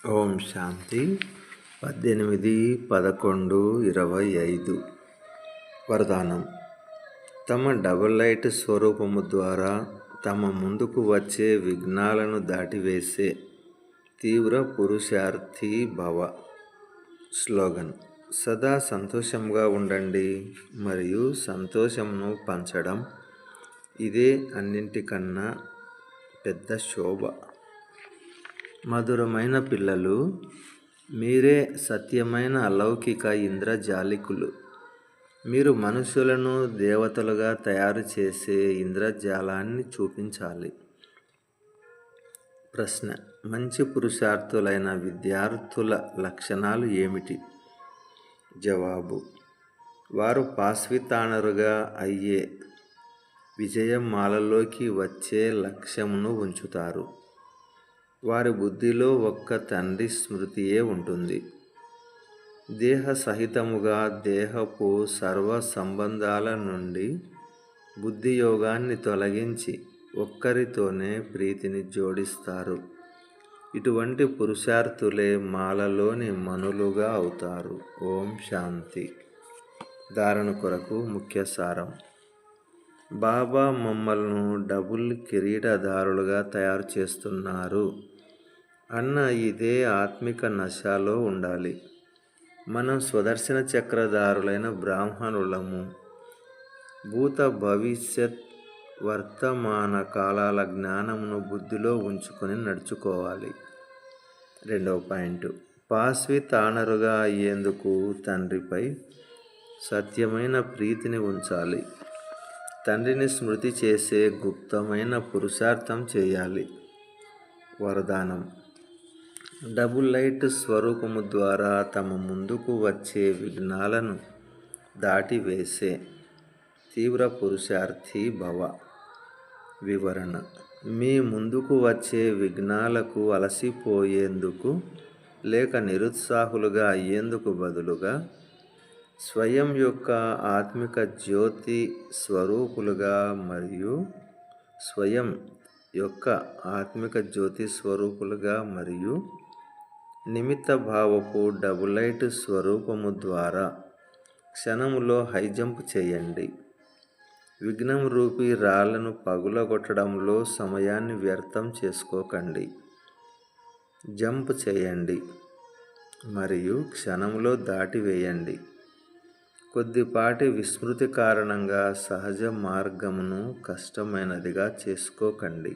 ఓం శాంతి 18-11-25 వరదానం. తమ double light స్వరూపము ద్వారా తమ ముందుకు వచ్చే విఘ్నాలను దాటివేసే తీవ్ర పురుషార్థి భవ. స్లోగన్: సదా సంతోషంగా ఉండండి మరియు సంతోషంను పంచడం ఇదే అన్నింటికన్నా పెద్ద శోభ. మధురమైన పిల్లలు, మీరే సత్యమైన అలౌకిక ఇంద్రజాలికులు. మీరు మనుషులను దేవతలుగా తయారు చేసే ఇంద్రజాలాన్ని చూపించాలి. ప్రశ్న: మంచి పురుషార్థులైన విద్యార్థుల లక్షణాలు ఏమిటి? జవాబు: వారు పాస్వితానరుగా అయ్యే విజయమాలలోకి వచ్చే లక్ష్యమును ఉంచుతారు. వారి బుద్ధిలో ఒక్క తండ్రి స్మృతియే ఉంటుంది. దేహ సహితముగా దేహపు సర్వ సంబంధాల నుండి బుద్ధియోగాన్ని తొలగించి ఒక్కరితోనే ప్రీతిని జోడిస్తారు. ఇటువంటి పురుషార్థులే మాలలోని మనులుగా అవుతారు. ఓం శాంతి. ధారణ కొరకు ముఖ్య సారం: బాబా మమ్మల్ని డబుల్ కిరీటదారులుగా తయారు చేస్తున్నారు అన్న ఇదే ఆత్మిక నశాలో ఉండాలి. మనం స్వదర్శన చక్రధారులైన బ్రాహ్మణులము. భూత భవిష్యత్ వర్తమాన కాలాల జ్ఞానమును బుద్ధిలో ఉంచుకొని నడుచుకోవాలి. 2వ పాయింట్: పాస్వితానరుగా అయ్యేందుకు తండ్రిపై సత్యమైన ప్రీతిని ఉంచాలి. తండ్రిని స్మృతి చేసే గుప్తమైన పురుషార్థం చేయాలి. వరదానం: డబుల్ లైట్ స్వరూపము ద్వారా తమ ముందుకు వచ్చే విఘ్నాలను దాటివేసే తీవ్ర పురుషార్థి భవ. వివరణ: మీ ముందుకు వచ్చే విఘ్నాలకు అలసిపోయేందుకు లేక నిరుత్సాహులుగా అయ్యేందుకు బదులుగా స్వయం యొక్క ఆత్మిక జ్యోతి స్వరూపులుగా మరియు నిమిత్త భావపు డబుల్ లైట్ స్వరూపము ద్వారా క్షణములో హైజంప్ చేయండి. విఘ్నం రూపీ రాళ్లను పగులగొట్టడంలో సమయాన్ని వ్యర్థం చేసుకోకండి. జంప్ చేయండి మరియు క్షణంలో దాటివేయండి. కొద్దిపాటి విస్మృతి కారణంగా సహజ మార్గమును కష్టమైనదిగా చేసుకోకండి.